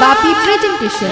বাপি presentation.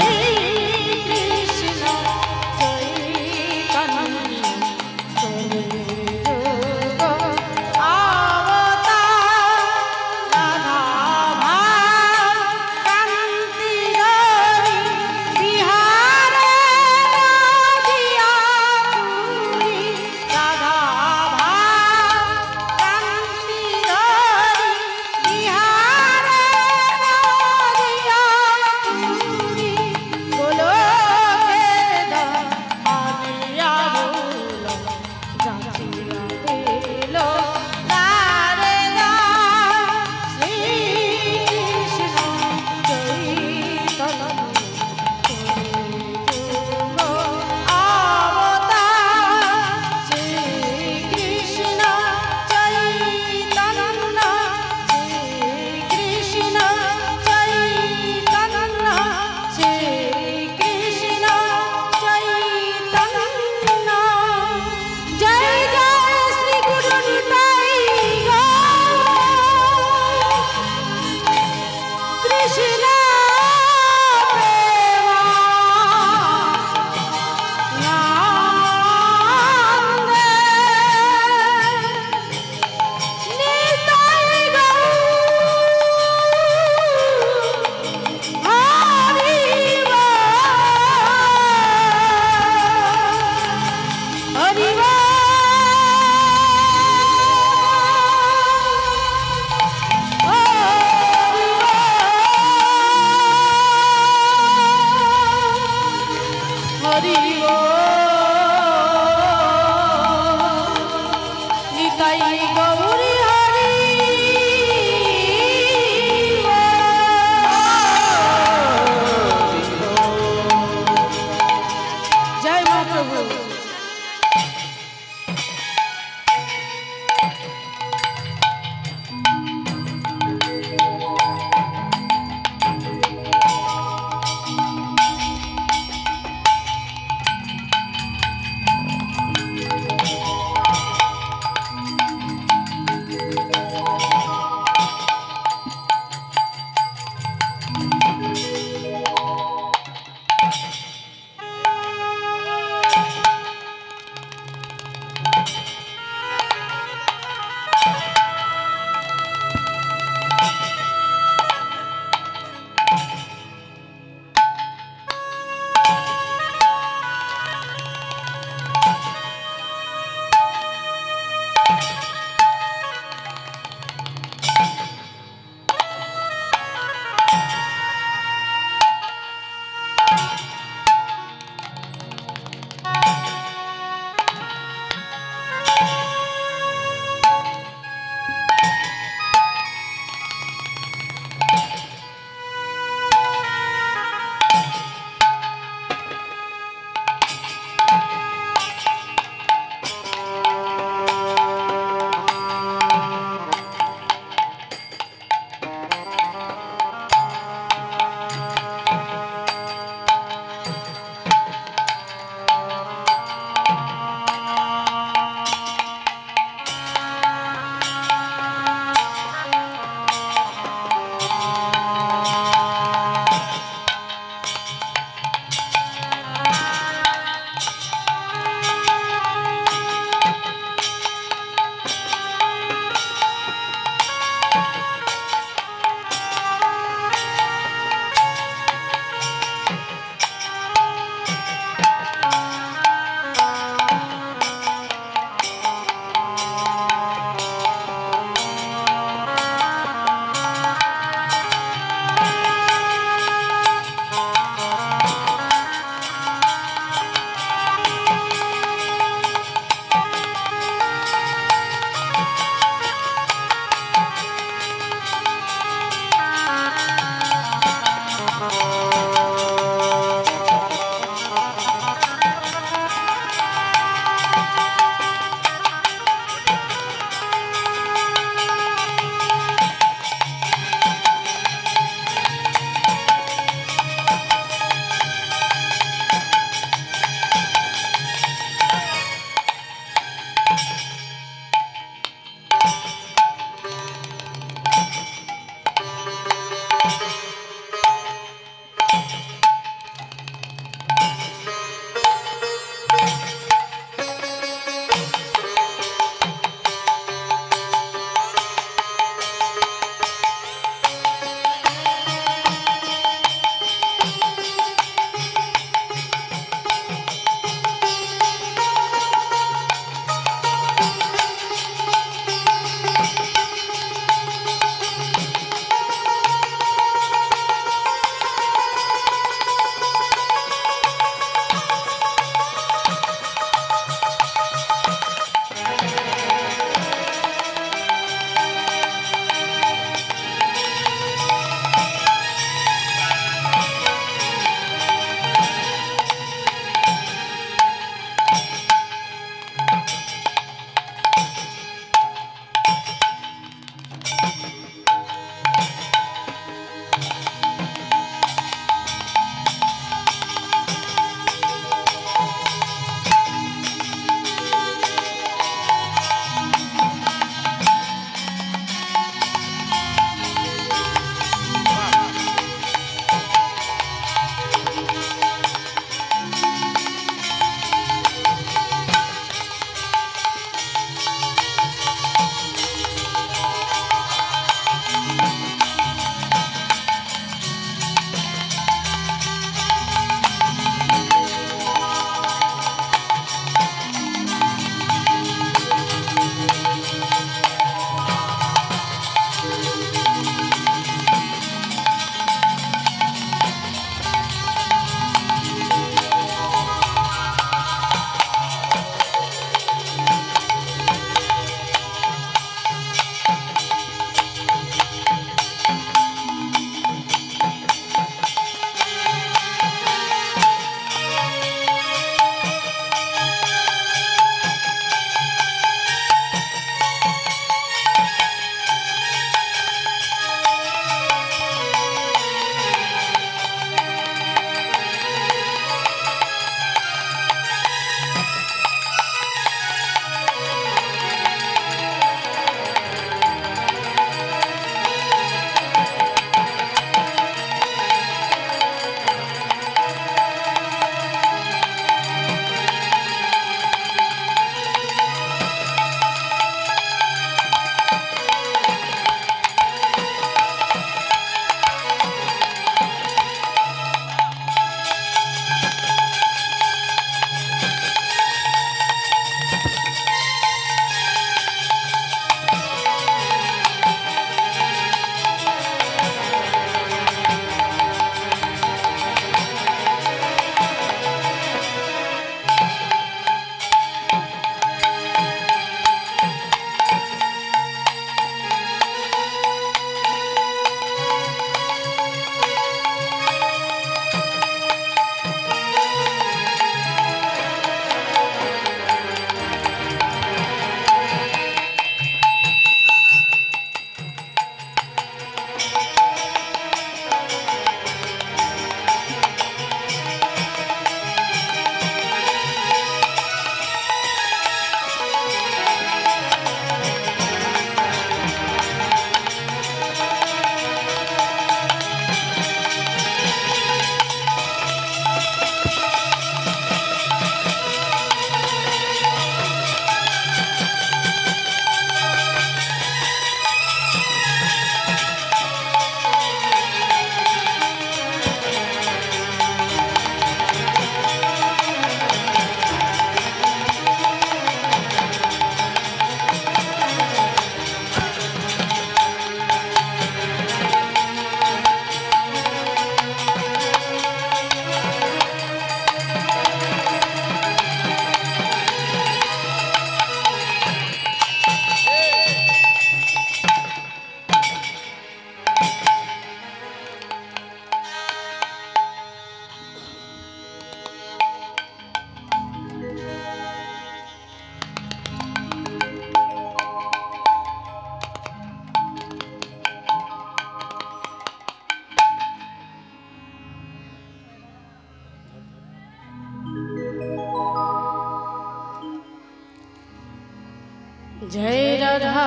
जय राधा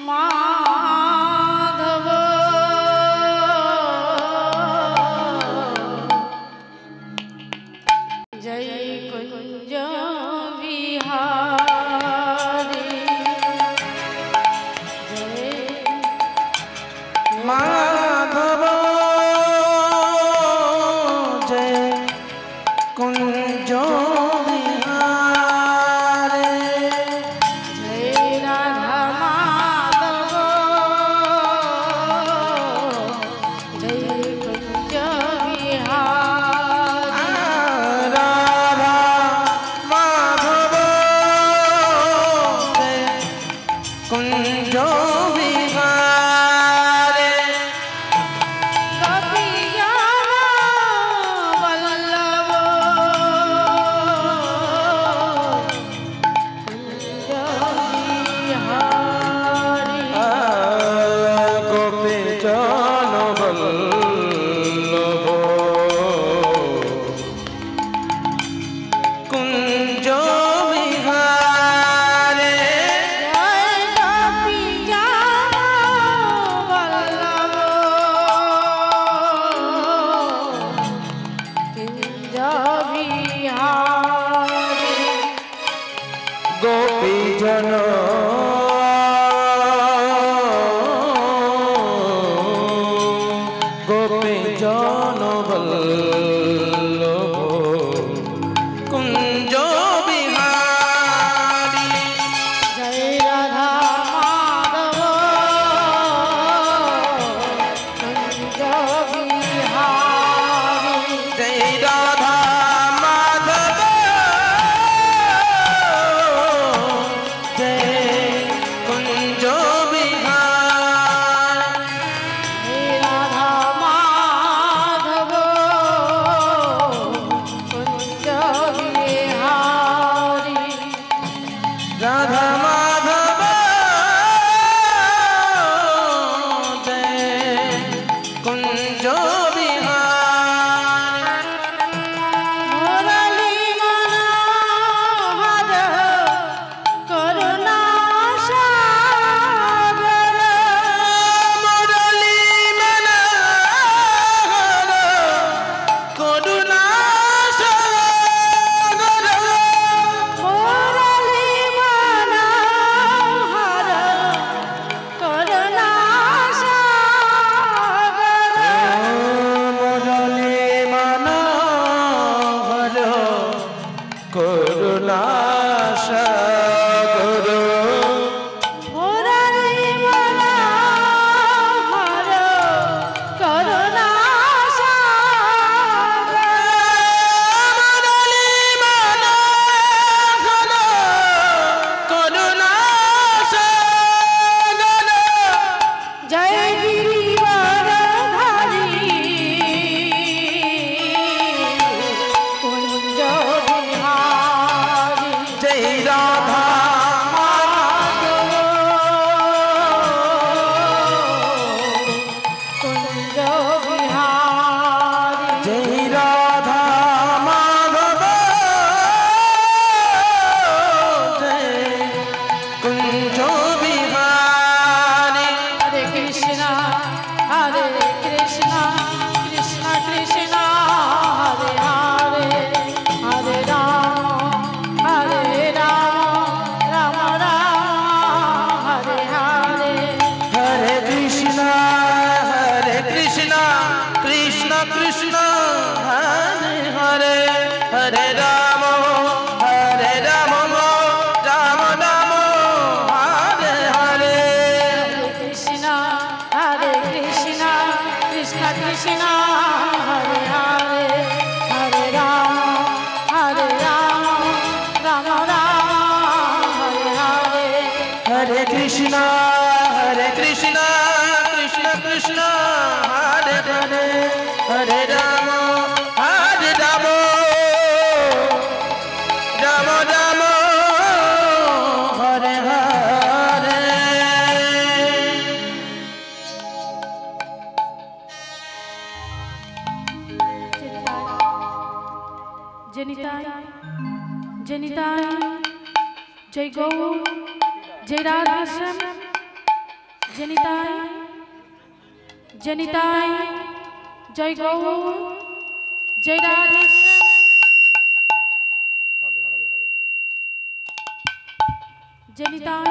माधव जय कुंज बिहारी जय माधव जय कुंज जय गौ जय राधेश्याम जनिताय जनिताय जय गौ जय राधेश्याम जनिताय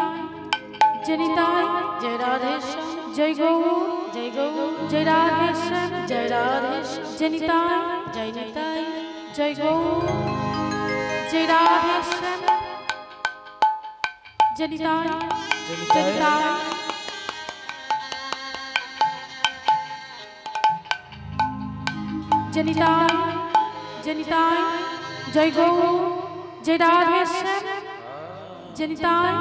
जनिताय जय राधेश्याम जय गौ जय राधेश्याम जनिताय जनिताय जय गौ जय राधेश्याम जनिताय जनिताय जनिताय जनिताय जय गौ जय राधेश्याम जनिताय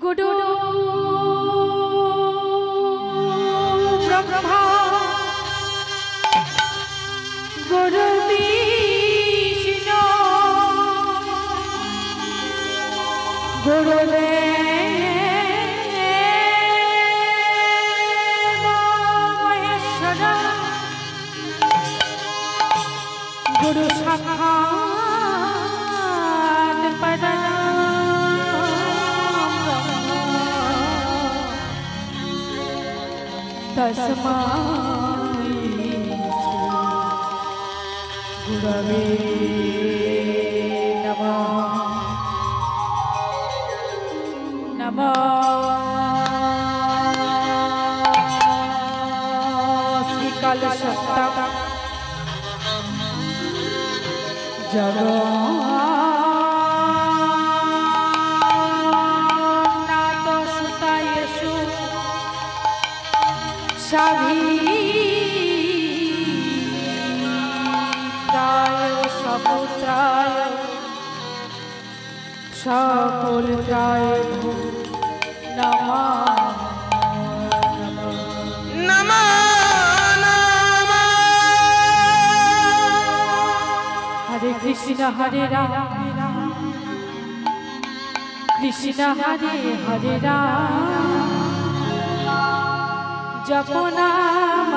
गुरु ब्रह्मा गुरु विष्णु गुरुदेव महेश्वर गुरु साक्षात् परब्रह्म तस्मै गुरवे नमः नमः श्रीकाल सप्तम जगन्नाथ सुतायेषु साभित्राय सपुत्राय सकुलत्राय नमः नमः हरे कृष्ण हरे राम कृष्ण हरे हरे राम जप नाम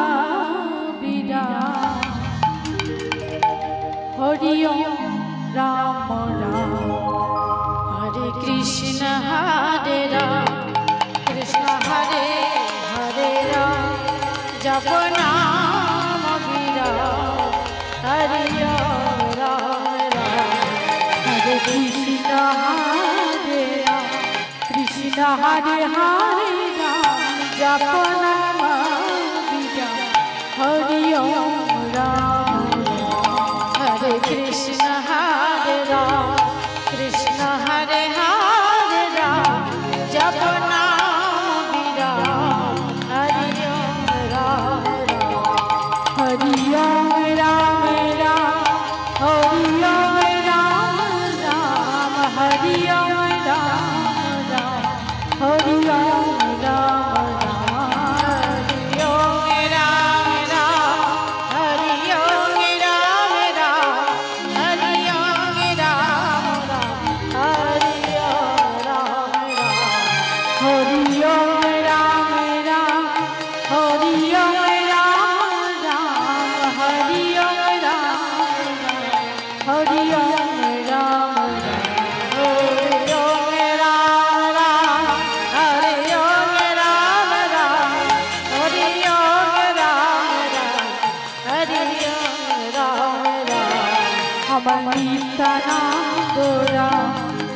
विराम हरि ओम राम राम हरे कृष्ण हरे राम कृष्ण हरे हरे राम जप नाम विराम हरि ओम राम राम हरे कृष्ण हरे राम कृष्ण हरे हरे राम जप नाम विराम हरि ओम राम हरे कृष्ण हरे राम कृष्ण हरे हरे राम जप नाम विराम हरि ओम राम राम हरि ओम राम राम हरि ओम राम राम हरि ओम राम राम हरि ओम राम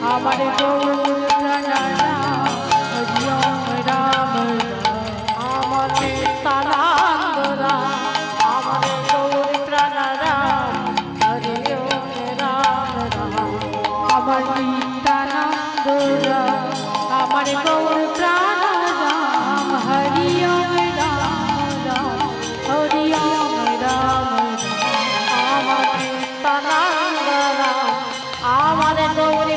हमारे गौर प्रणनाम हरि ओम राम हमारे तालांगरा हमारे गौर प्रणनाम हरि ओम राम हमारे तालांगरा हमारे गौर प्रणनाम हरि ओम राम हरि ओम राम हमारे तालांगरा हमारे गौर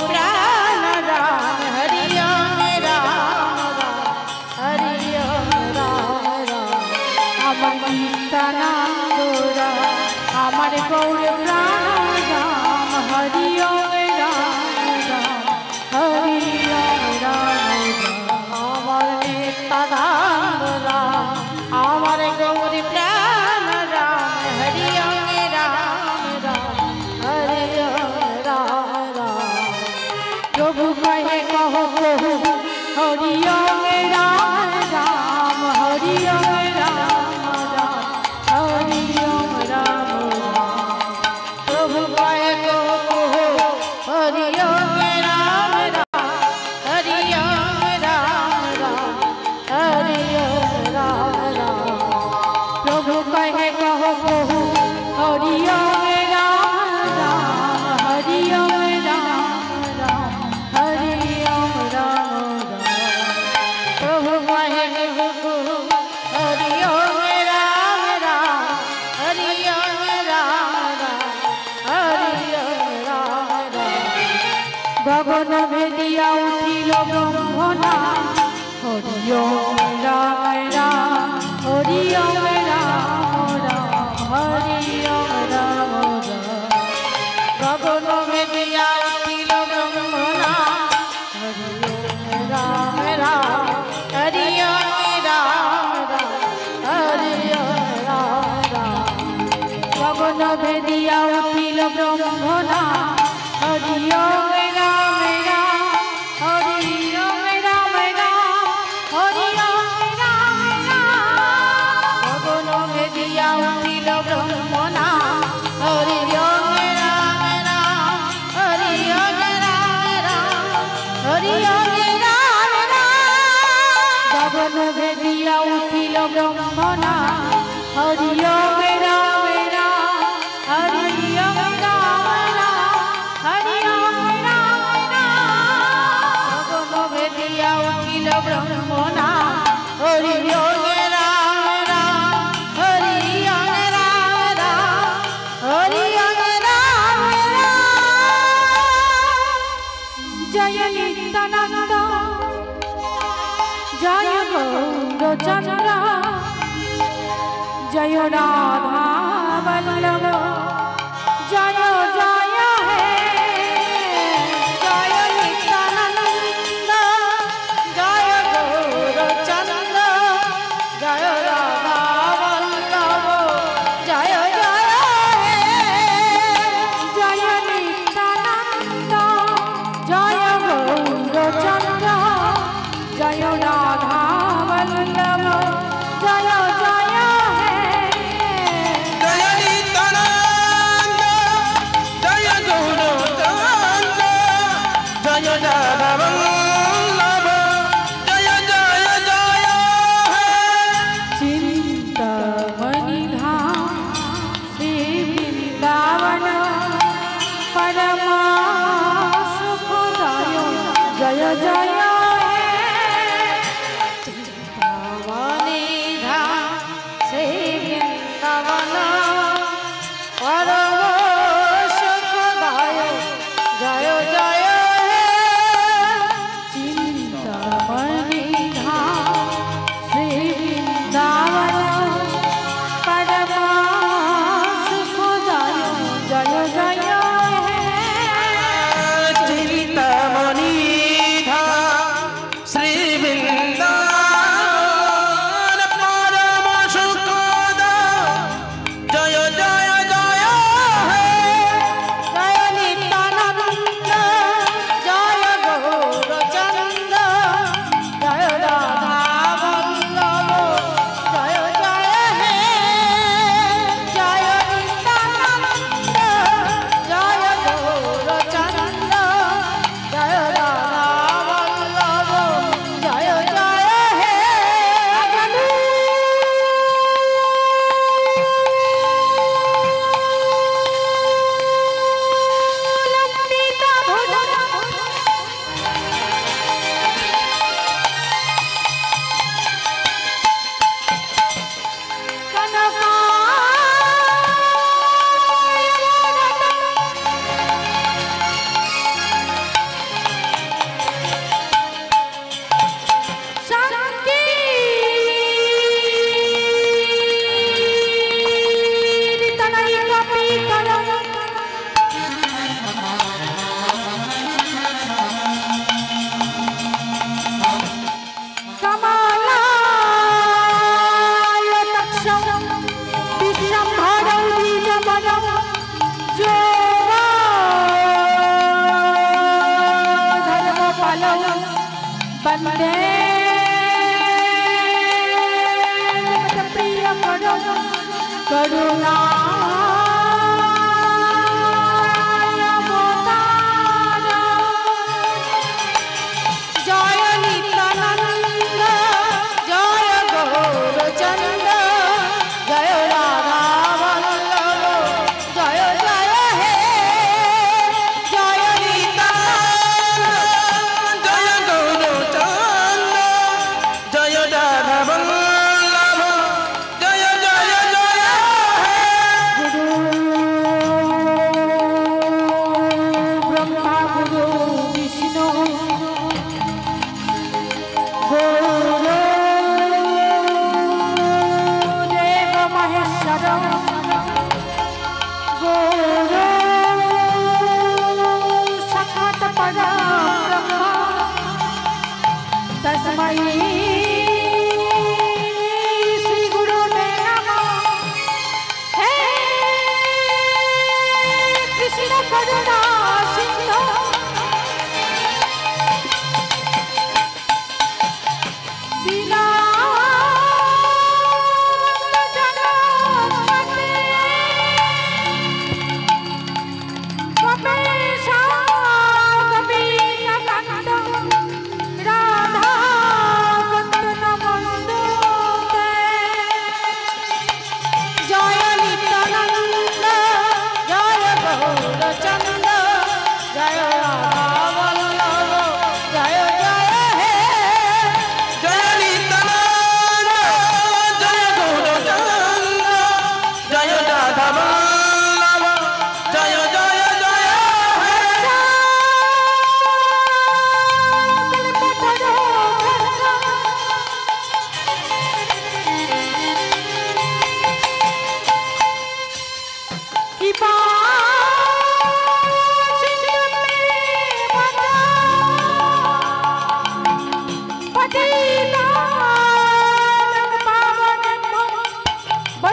हमारे गौर प्राण राम हरि ओम राम राम हरि ओम राम हमारे तदांग राम हमारे गौर प्राण राम हरि ओम राम राम हरि ओम राम राम গগন ভেদিয়া উঠিল ব্রহ্মনা হরি ওম রাম রাম হরি ওম রাম রাম হরি ওম রাম রাম গগন ভেদিয়া উঠিল ব্রহ্মনা হরি ওম রাম রাম হরি ওম রাম রাম হরি ওম রাম রাম গগন ভেদিয়া উঠিল ব্রহ্মনা হরি ওম রাম রাম হরি ওম রাম রাম হরি ওম রাম রাম গগন ভেদিয়া উঠিল ব্রহ্মনা হরি ওম রাম রাম হরি ওম রাম রাম হরি ওম রাম রাম জয় নিত্যানন্দ জয় গৌরচন্দ্র जय राधा वल्लभ जय जय हे जय नित्यानंद जय गौरचंद्र जय राधा वल्लभ जय जय हे जय नित्यानंद जय गौरचंद्र जय राधा वल्लभ जय वंदे प्रिय करुणा जय नित्यानंद जय गौरचंद्र जय राधा वल्लभ जय जय हे जय नित्यानंद जय गौरचंद्र जय राधा वल्लभ जय जय जय हे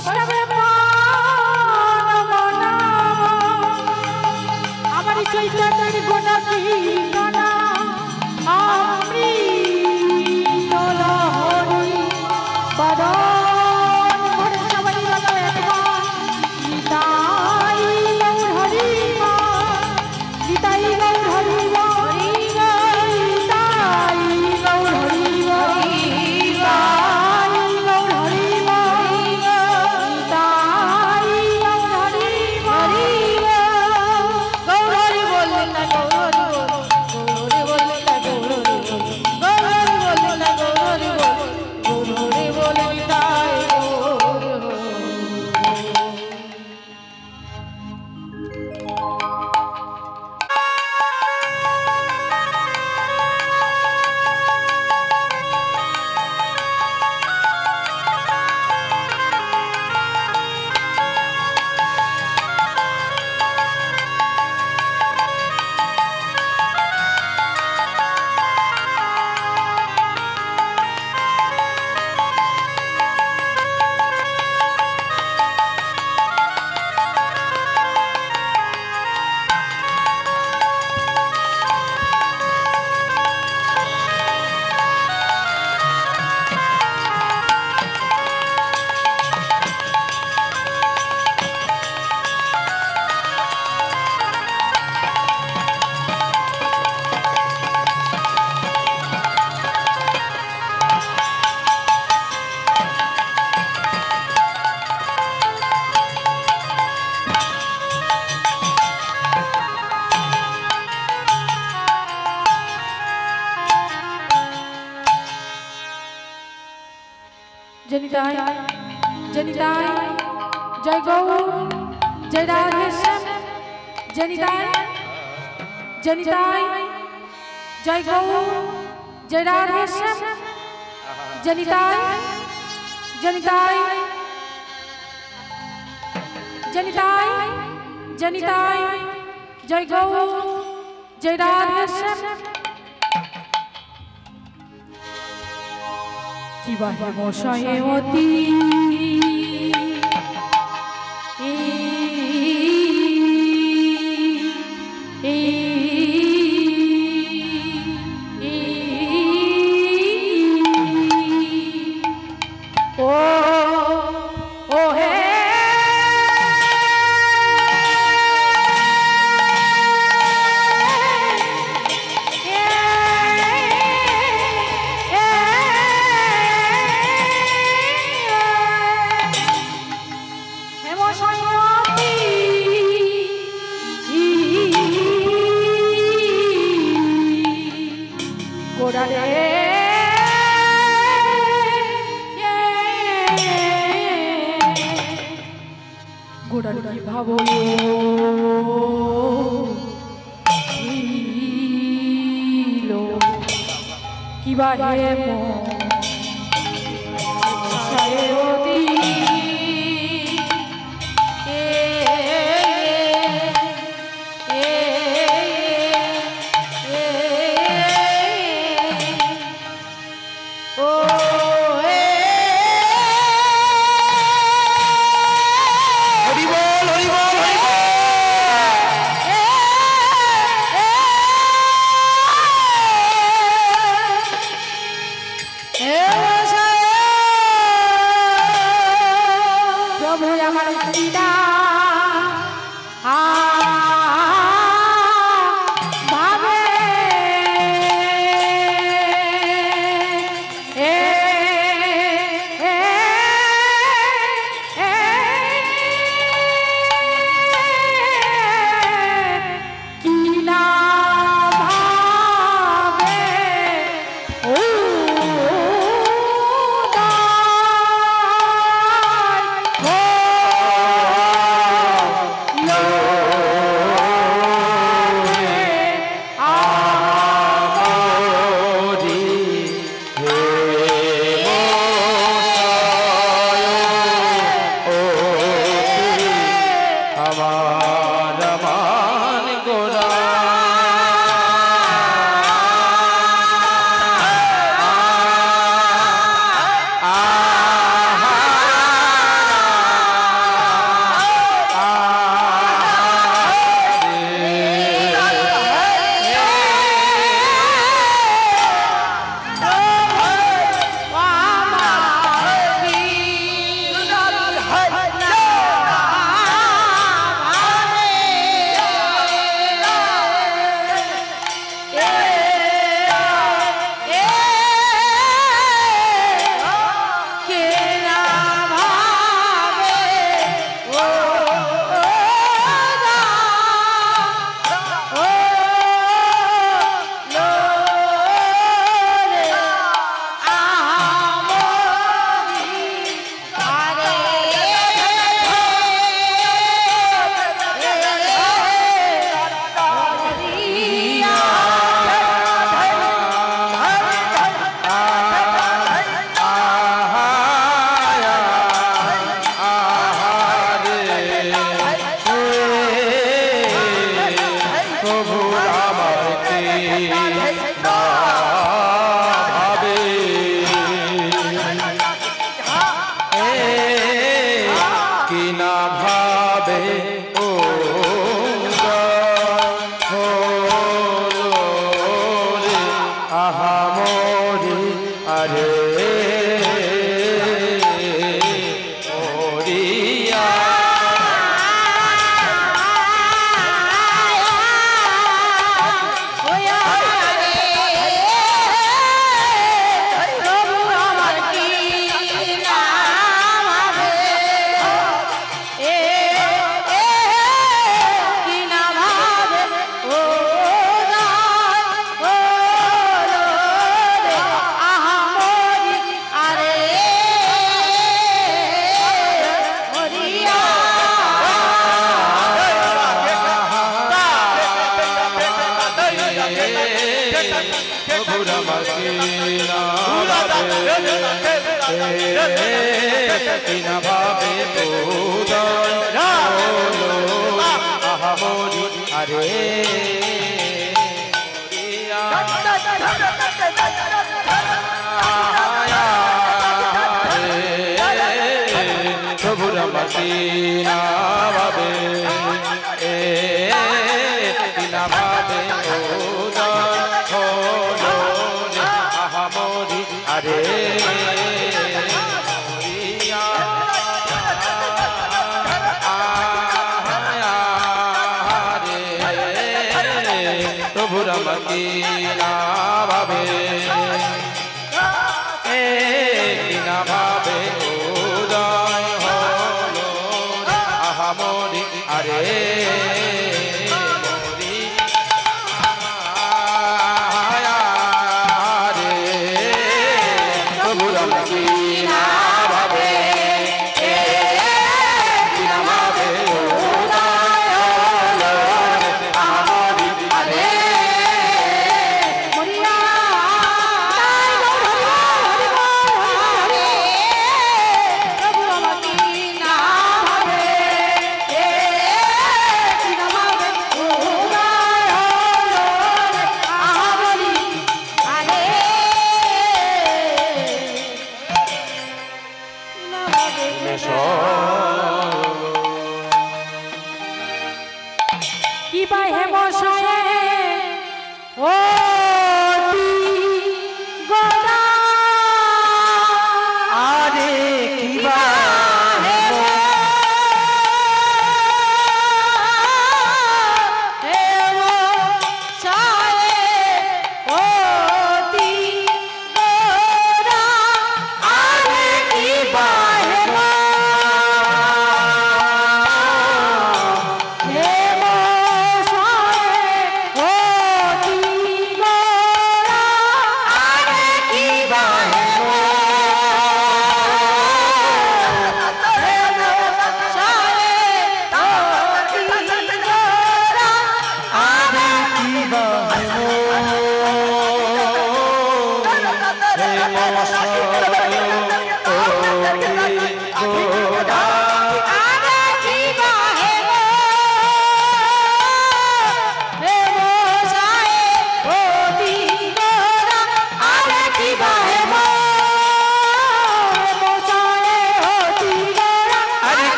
বৈষ্ণবে প্রাণ মনাম আমার চৈতন্যের গোলাপী গানা অমৃত লহরী বদন ভরে সবাই বলো একবার নিতাই গৌর হরি মা নিতাই গৌর হরি মা নিতাই গৌর হরি মা নিতাই গৌর হরি মা নিতাই গৌর হরি মা গৌর হরি বল না গৌর হরি বল গৌর হরি বল না গৌর হরি বল গৌর হরি বল নিতাই গৌর जनिताय जनिताय जय गौर जय राधेश्याम जनिताय जनिताय जय गौर जय राधेश्याम जनिताय जनिताय जनिताय जनिताय जय गौर जय राधेश्याम কিবাহে মশায়ে অতি ও ও হে গোড়ালি ভাবো কিবা হে মশায়তি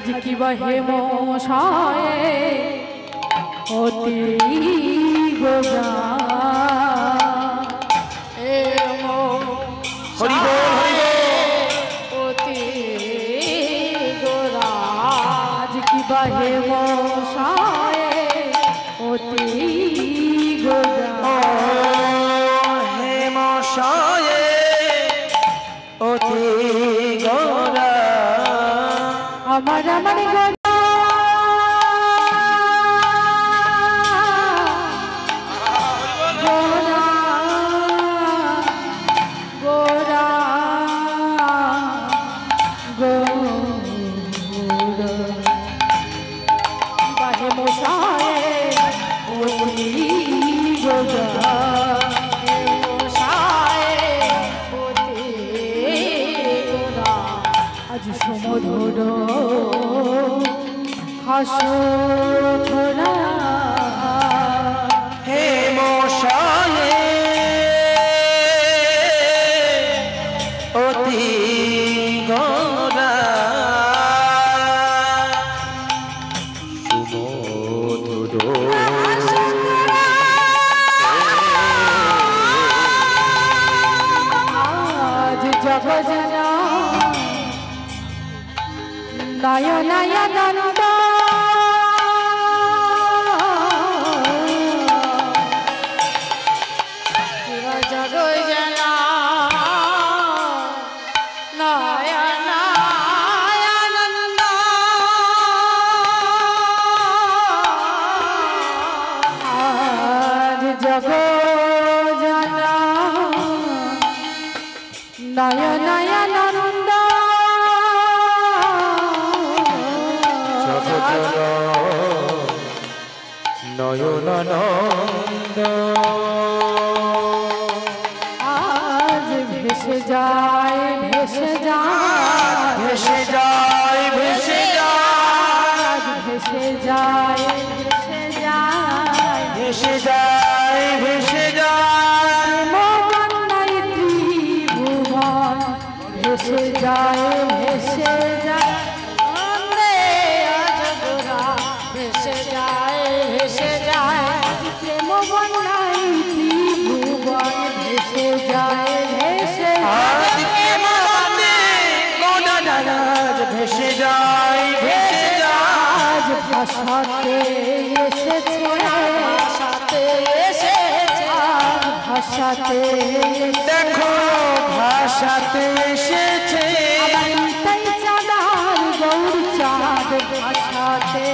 আজ কি বাহে মশায়ে অতি গোরা এ মো হরি বল হরি বল অতি গোরা আজ কি বাহে মশায়ে অতি গোরা হে মশায়ে অতি গোরা আমার গোরা সমধুর হাসরা হে মশায়ে অতি গোরা সুমধুর আজ জগজনা নয়নানন্দ জগজনা নয়নানন্দ আজ জগজনা নয়নানন্দ নয়নানন্দ আজ ভেসে যায় ভেসে যায় ভেসে যায় ভেসে যায় আজ ভেসে যায় ভেসে যায় ভেসে যায় ভেসে যায় মোহন নাই ত্রিভুবন ভেসে যায় ভেসে যায় অন্দে আজ গোরা ভেসে যায় ভেসে যায় মোহন নাই ত্রিভুবন ভেসে যায় ভেসে আজ প্রেমবনে গণনারাজ ভেসে যায় ভেসে যায় আজ ভাষাতে এসেছে ভাষাতে এসেছে আজ ভাষাতে দেখো ভাষাতে এসেছে আমার নিতাই চাঁদার গৌর চাঁদ ভাষাতে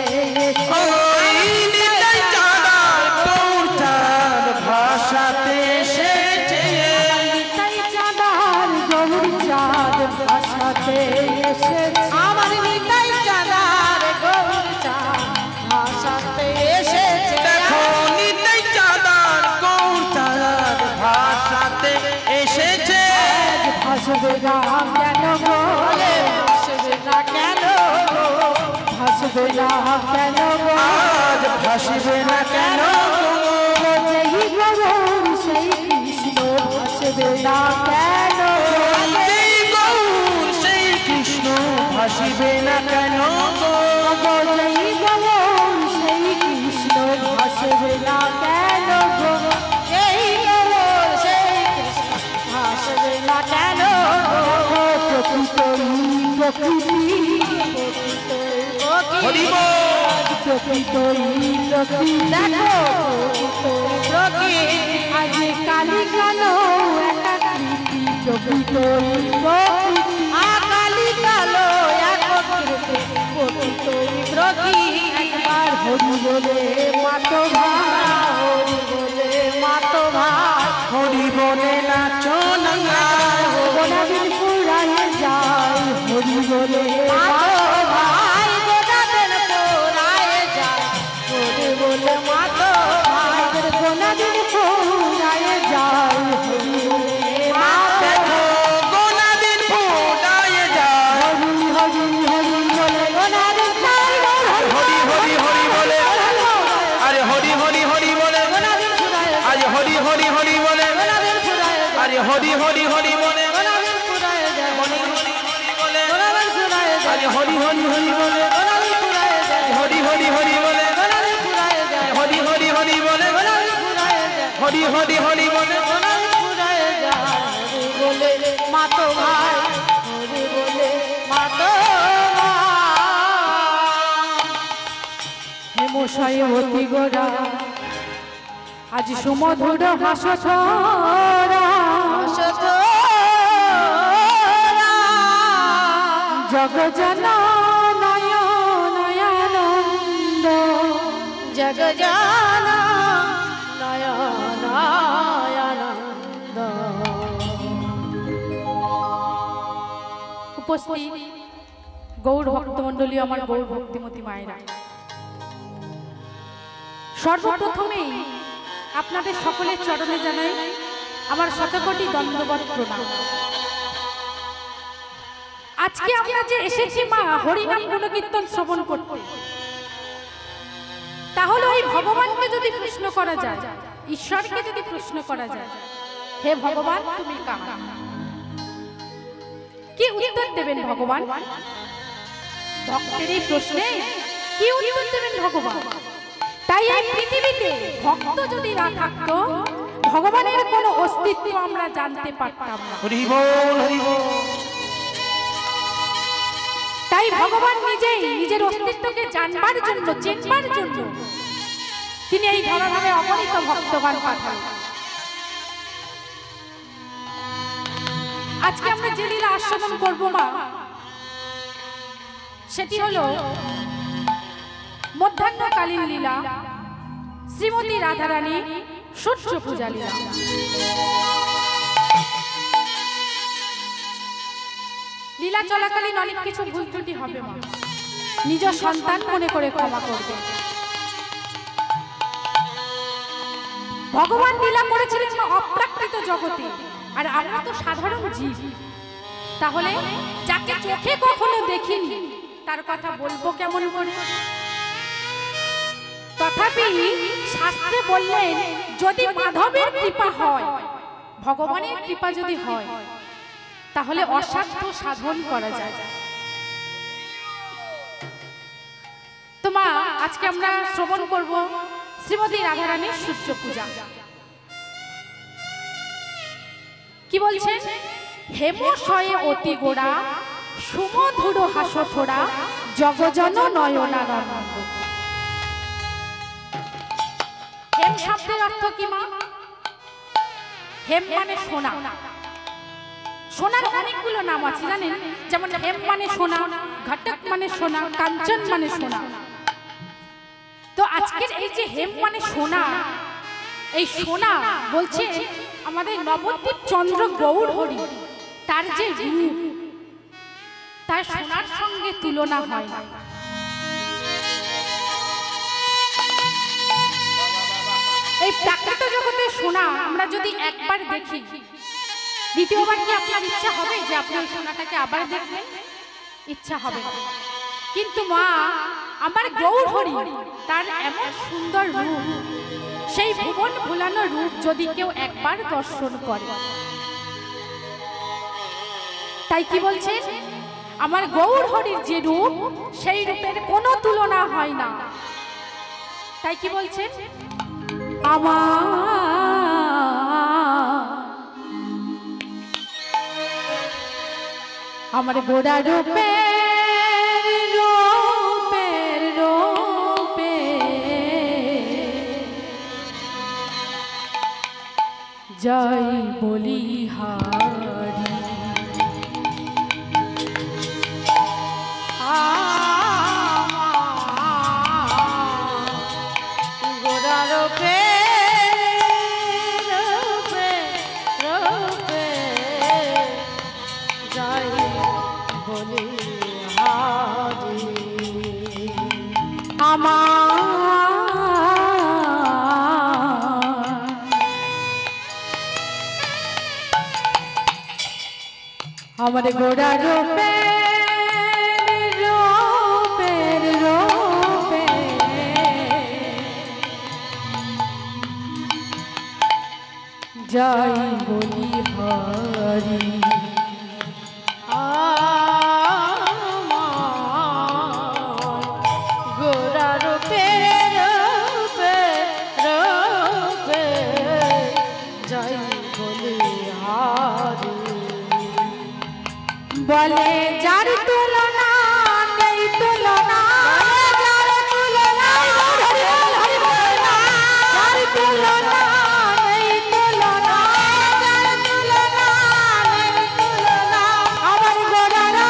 ওই নিতাই চাঁদার গৌরচাঁদ ভাষাতে এসেছে নিতাই চাঁদার গৌর চাঁদ ভাষাতে এসেছে আমার নিতাই চাঁদার গৌর চাঁদ ভাষাতে এসেছে দেখো নিতাই চাঁদার গৌরচাঁদ ভাষাতে এসেছে ভাসবে না কেন বলে ভাসবে না কেন ভাসবে না কেন আজ ভাসবে না কেন যেই গৌর সেই কৃষ্ণ ভাসবে না কেন সেই গৌর সেই কৃষ্ণ ভাসিবে না কেন যেই গৌর সেই কৃষ্ণ ভাসবে না কেন এই গৌর সেই কৃষ্ণ ভাসবে না কেন প্রকৃতি প্রকৃতি হরি বল প্রকৃতি প্রকৃতি দেখো প্রকৃতি আজ কালী কালো একাকৃতি প্রকৃতি প্রকৃতি কালী কালো একাকৃতি প্রকৃতি প্রকৃতি একবার হরি বলে মাতো ভাই হরি বলে মাতো ভাই হরি বলে নাচো না গোটা দিন পুরায় যায় হরি বলে মাতো ভাই গোটা দিন পুরায় যায় হরি বলে মাতো ভাই গোটা দিন পুরায় যায় হরি বলে মাতো দেখো গোনা দিন ফুটায় যায় হরি হরি হরি বলে গোটা দিন হরি হরি হরি বলে আরে হরি হরি হরি বলে গোটা দিন পুরায় আরে হরি হরি হরি বলে গোটা দিন পুরায় আরে হরি হরি হরি বলে গোটা দিন পুরায় যায় হরি হরি হরি বলে গোটা দিন পুরায় যায় আরে হরি হরি হরি বলে হরি হরি হরি বলে গোড়ায় ফুরায় যায় হরি বলে মা তো ভাই হরি বলে মা তো হেমশায় অতি গোড়া আজ সুমধুর হাসথরা জগজন নয়নানন্দ জগজন নয়নানন্দ। উপস্থিত গৌর ভক্তমণ্ডলী, আমার গৌর ভক্তিমতী মায়েরা, সর্বপ্রথমেই আপনাদের সকলের চরণে জানাই আমার শতকোটি দণ্ডবৎ প্রণাম। আজকে আমরা যে এসেছি মা হরিনাম গুণকীর্তন শ্রবণ করতে, তাহলে ওই ভগবানকে যদি প্রশ্ন করা যায়, ঈশ্বরকে যদি প্রশ্ন করা যায়, হে ভগবান তুমি কার, কি উত্তর দেবেন ভগবান? ভক্তের এই প্রশ্নে কি উত্তর দেবেন ভগবান? তাই এই পৃথিবীতে ভক্ত যদি না থাকতো, ভগবানের কোনো অস্তিত্ব আমরা জানতে পারতাম না। হরি বল হরি বল। তাই ভগবান নিজেই নিজের অস্তিত্বকে জানবার জন্য, চেনবার জন্য তিনি এই ধরাধামে অগণিত ভক্তগণ পাঠান। আজকে আমরা যে লীলা আস্বাদন করব মা, সেটি হলো মধ্যাহ্নকালীন লীলা, শ্রীমতী রাধারানী সূর্য পূজা লীলা। লীলা চলাকালীন অনেক কিছু ভুল ত্রুটি হবে মা, নিজ সন্তান মনে করে ক্ষমা করবে। ভগবান লীলা করেছিলেন অপ্রাকৃত জগতে, আর আমরা তো সাধারণ জীব, তাহলে যাকে চোখে কখনো দেখিনি তার কথা বলবো কেমন করে? তথাপি শাস্ত্রে বললেন, যদি মাধবের কৃপা হয়, ভগবানের কৃপা যদি হয়, তাহলে অসাধ্য সাধন করা যায়। তো মা, আজকে আমরা শ্রবণ করব শ্রীমতী রাধারানীর সূর্য পূজা। কি বলছেন? হেমশয়ে অতি গোড়া সুমধুর হাসথোড়া জগজন নয়নানন্দ। হেম শব্দের অর্থ কি মা? হেম মানে সোনা। সোনার অনেকগুলো নাম আছে জানেন, যেমন হেম মানে সোনা, ঘটক মানে সোনা, কাঞ্চন মানে সোনা। তো আজকের এই যে হেম মানে সোনা, এই সোনা বলছে আমাদের নবদ্বীপ চন্দ্র গৌর হরি, তার যে রূপ, তার সোনার সঙ্গে তুলনা হয় না। এই প্রাকৃত জগতে সোনা আমরা যদি একবার দেখি, দ্বিতীয়বার কি আপনার ইচ্ছা হবে যে আপনি ওই সোনাটাকে আবার দেখবেন? ইচ্ছা হবে না। কিন্তু মা, আমার গৌর হরি, তার এমন সুন্দর রূপ, সেই ভুবন ভুলানো রূপ যদি কেউ একবার দর্শন করে, তাই কি বলছেন? আমার গৌর হরির যে রূপ, সেই রূপের কোনো তুলনা হয় না। তাই কি বলছেন? আমার গোড়া রূপে রূপের রূপে জয় বলিহারি, গোড়া রূপে রূপে রূপে জয় বলিহারি। আমার গোড়া রূপে রূপের রূপে জয় বলিহারি। গোড়া রূপে রূপে রূপে বলে যার তুলনা নেই তুলনা, যার তুলনা যার তুলনা নেই তুলনা, যার তুলনা নেই তুলনা, আমার গোরারা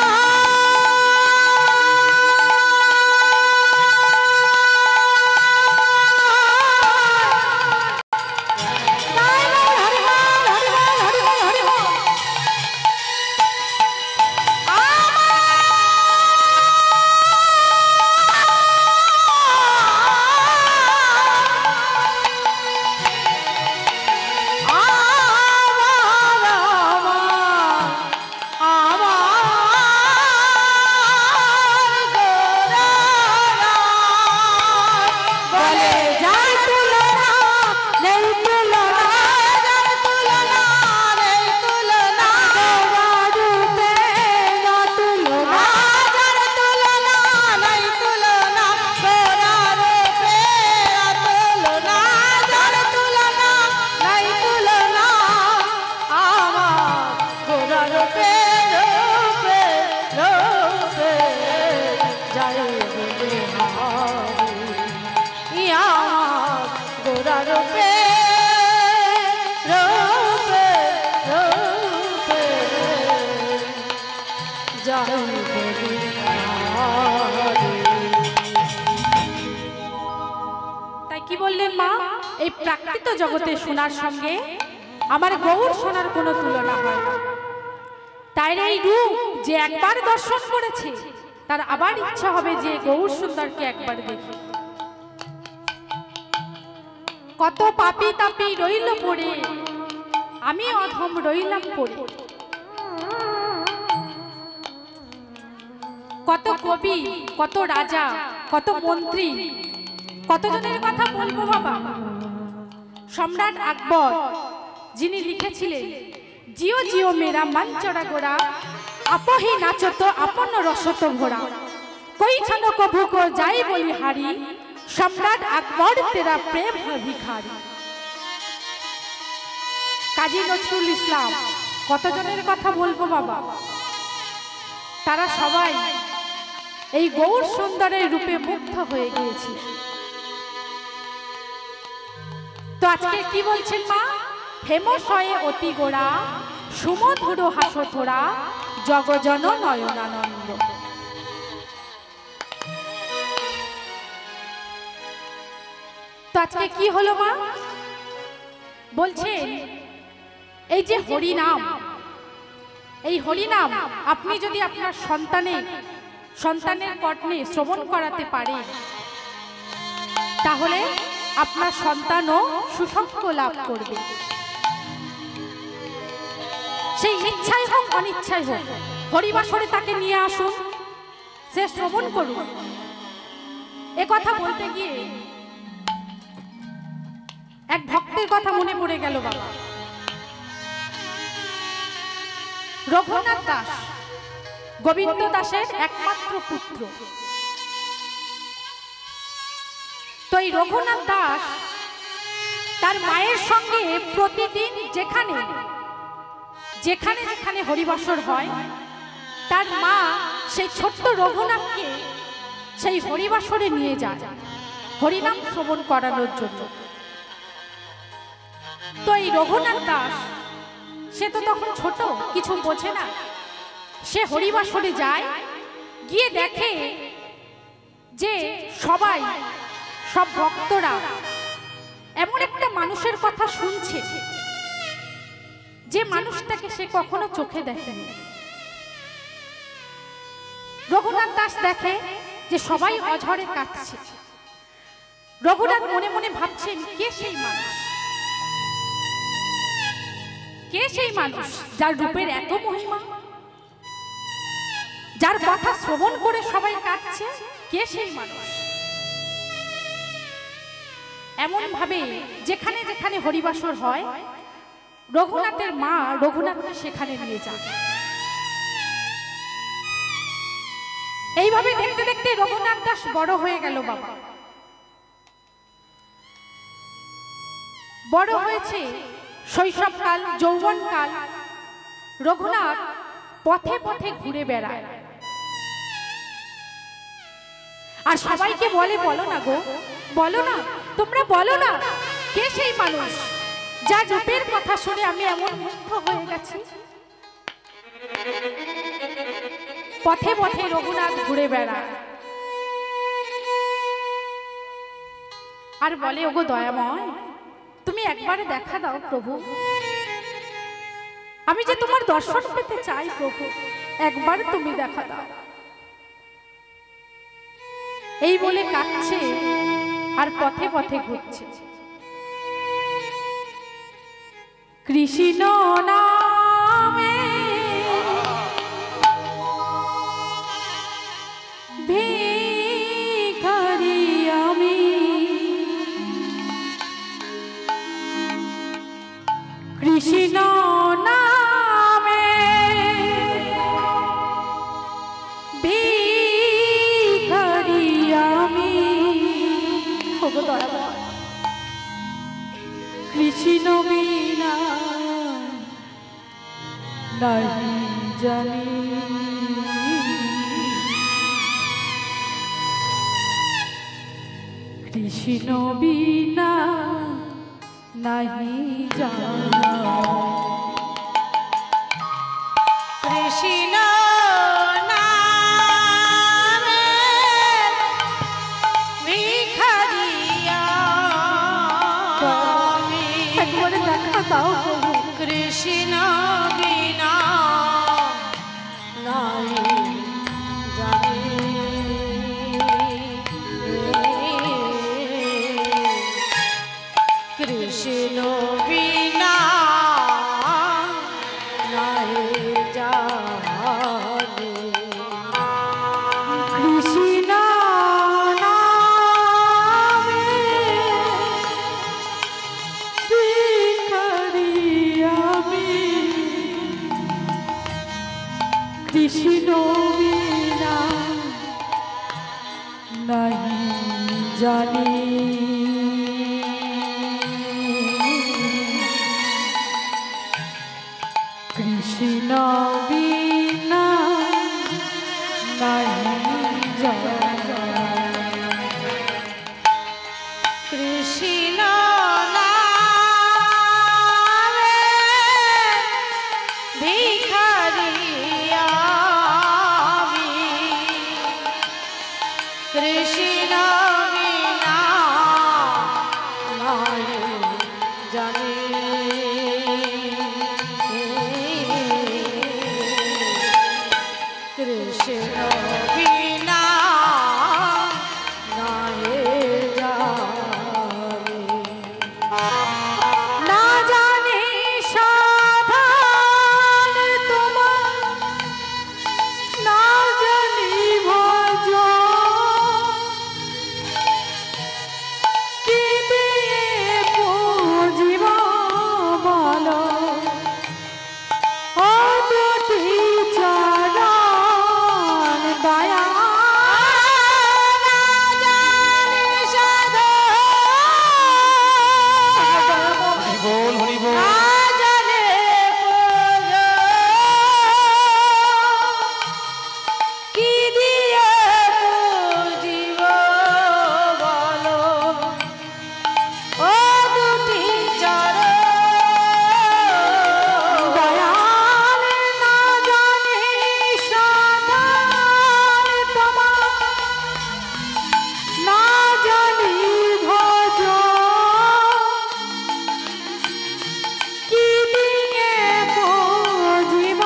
এই প্রাকৃত জগতে সোনার সঙ্গে আমার গৌর সোনার কোনো তুলনা হয় না। তাই এই রূপ যে একবার দর্শন করেছে তার আবার ইচ্ছা হবে যে গৌর সুন্দরকে একবার দেখি। কত পাপী তাপী রইল পড়ে, আমি অধম রইলাম পড়ে। কত কবি, কত রাজা, কত মন্ত্রী, কতজনের কথা বলবো বাবা। সম্রাট আকবর যিনি লিখেছিলেন, জিও জিও মেরা মন চড়া গোড়া, আপহি নাচত আপন রসত ঘোড়া, কই ছন কভু কো যাই বলি হারি, সম্রাট আকবর তেরা প্রেম ভিখারি। কাজী নজরুল ইসলাম, কতজনের কথা বলবো বাবা। তারা সবাই এই গৌর সুন্দরের রূপে মুগ্ধ হয়ে গিয়েছে। তো আজকে কি বলছেন মা? হেমশয়ে অতি গোড়া, সুমধুর হাসথোরা, জগজন নয়নানন্দ। তো আজকে কি হলো মা? বলছেন এই যে হরিনাম, এই হরিনাম আপনি যদি আপনার সন্তানের কর্ণে শ্রবণ করাতে পারেন, তাহলে আপনার সন্তানও সুসংগ লাভ করবে। সেই ইচ্ছাই হোক অনিচ্ছাই হোক, হরিবাসরে তাকে নিয়ে আসুন, সে শ্রবণ করুন। এ কথা বলতে গিয়ে এক ভক্তের কথা মনে পড়ে গেল বাবা। রঘুনাথ দাস, গোবিন্দ দাসের একমাত্র পুত্র। তো এই রঘুনাথ দাস তার মায়ের সঙ্গে প্রতিদিন যেখানে যেখানে যেখানে হরিবাসর হয়, তার মা সেই ছোট্ট রঘুনাথকে সেই হরিবাসরে নিয়ে যায় হরিনাম শ্রবণ করানোর জন্য। তো এই রঘুনাথ দাস, সে তো তখন ছোট, কিছু বোঝে না। সে হরিবাসরে যায়, গিয়ে দেখে যে সব ভক্তরা এমন একটা মানুষের কথা শুনছে যে মানুষটাকে সে কখনো চোখে দেখেনি। রঘুনাথ দাস দেখে যে সবাই অঝরে কাঁদছে। রঘুনাথ মনে মনে ভাবছেন, কে সেই মানুষ? কে সেই মানুষ যার রূপের এত মহিমা, যার কথা শ্রবণ করে সবাই কাঁদছে? কে সেই মানুষ? এমন ভাবে যেখানে যেখানে হরিবাসর হয়, রঘুনাথের মা রঘুনাথকে সেখানে নিয়ে যান। এইভাবে দেখতে দেখতে রঘুনাথ দাস বড় হয়ে গেল বাবা। বড় হয়েছে, শৈশবকাল, যৌবনকাল। রঘুনাথ পথে পথে ঘুরে বেড়ায় আর সবাইকে বলে, বলো না গো, বলো না, তোমরা বলো না, কে সেই মানুষ যার রূপের কথা শুনে আমি এমন মুগ্ধ হয়ে গেছি। পথে পথে রঘুনাথ ঘুরে বেড়ায় আর বলে, ওগো দয়াময়, তুমি একবারে দেখা দাও প্রভু, আমি যে তোমার দর্শন পেতে চাই প্রভু, একবার তুমি দেখা দাও। এই বলে কাঁদছে আর পথে পথে ঘুরছে। কৃষ্ণ নামে ভিখারি আমি, কৃষ্ণ নামে ভিখারি আমি। ওগো দয়াময়, কৃষ্ণ বিনা নাহি জানি, কৃষ্ণ বিনা নাহি জানি। কৃষ্ণ নামে ভিখারি আমি, একবারে দেখা দাও প্রভু। কৃষ্ণ বিনা নাই জানি, কৃষ্ণ বিনা নাই জানি, কৃষ্ণ নামে ভিখারি আমি, কৃষ্ণ বিনা নাহি জানি। কৃষ্ণ বিনা নাহি জানি। কৃষ্ণ নামে ভিখারি আমি, কৃষ্ণ বিনা নাই জানি, কৃষ্ণ বিনা নাই জানি, না জানি সাধন তোমার, না জানি ভজন, কি দিয়ে পুজিব বলো, ও দুটি চরণ দয়া। না জানি সাধন, হরি বল, হরি বল। না জানি ভজন, কি দিয়ে পুজিব বলো, ও দুটি চরণ দয়াল না জানি সাধন তোমার, না জানি ভজন, কি দিয়ে পুজিব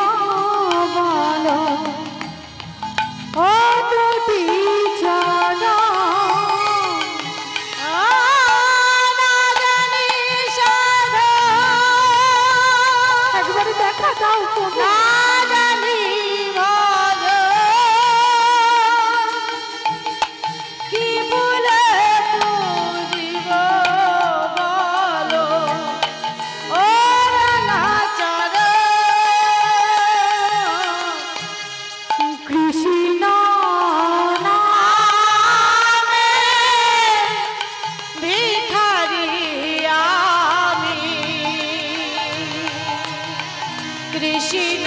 বলো, ও দুটি চরণ। না জানি সাধন, একবারে দেখা দাও প্রভু। না জানি ভজন, কি বলে পুজিব বলো, ও রানাচরণ। কৃষ্ণ নামে ভিখারি আমি, কৃষ্ণ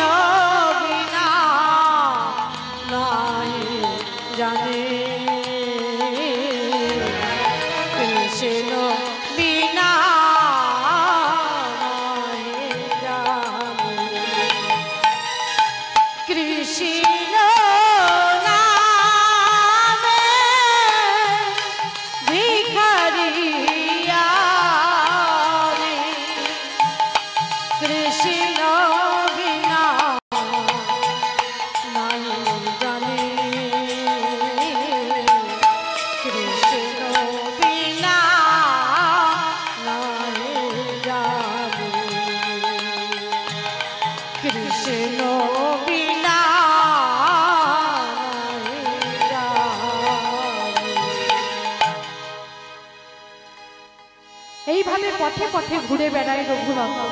পথে পথে ঘুরে বেড়ায় রঘুনন্দন,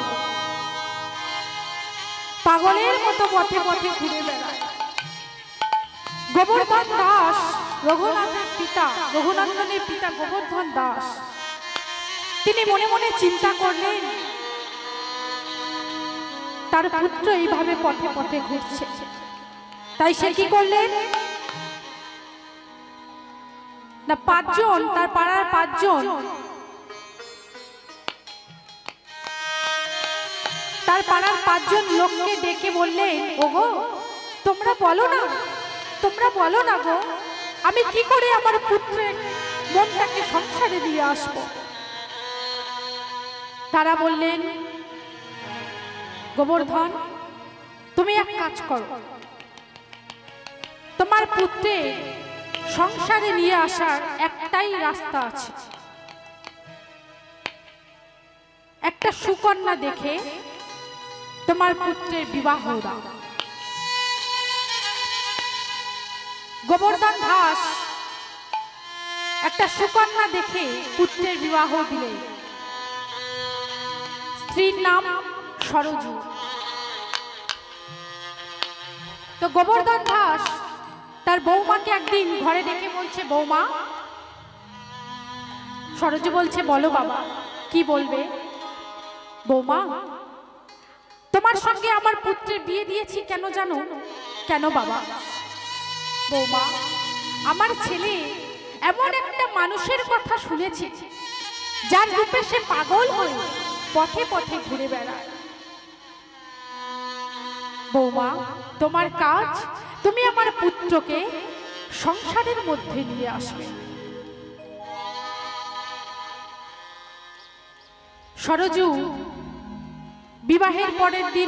পাগলের মতো পথে পথে ঘুরে বেড়ায়। গোবর্ধন দাস রঘুনাথের পিতা, রঘুনন্দনের পিতা গোবর্ধন দাস, তিনি মনে মনে চিন্তা করলেন তার পুত্র এইভাবে পথে পথে ঘুরছে, তাই সে কি করলেন না, পাঁচজন তার পাড়ার পাঁচজন লোককে ডেকে বললেন, ওগো তোমরা বলো না গো, আমি কি করে আমার পুত্রের মনটাকে সংসারে দিয়ে আসবো। তারা বললেন, গোবর্ধন তুমি এক কাজ করো, তোমার পুত্রের সংসারে নিয়ে আসার একটাই রাস্তা আছে, একটা সুকন্যা দেখে তোমার পুত্রের বিবাহ দাও। গোবর্ধন দাস একটা সুকন্যা দেখে পুত্রের বিবাহ দিলেন। স্ত্রীর নাম সরজু। তো গোবর্ধন দাস তার বৌমাকে একদিন ঘরে ডেকে বলছে, বৌমা। সরজু বলছে, বলো বাবা, কি বলবে। বৌমা, তোমার সঙ্গে আমার পুত্রের বিয়ে দিয়েছি কেন জানো? কেন বাবা? বৌমা, আমার ছেলে এমন একটা মানুষের কথা শুনেছি যার রূপে সে পাগল হয়ে পথে পথে ঘুরে বেড়ায়। বৌমা, তোমার কাজ, তুমি আমার পুত্রকে সংসারের মধ্যে নিয়ে আসবে। সরজু বিবাহের পরের দিন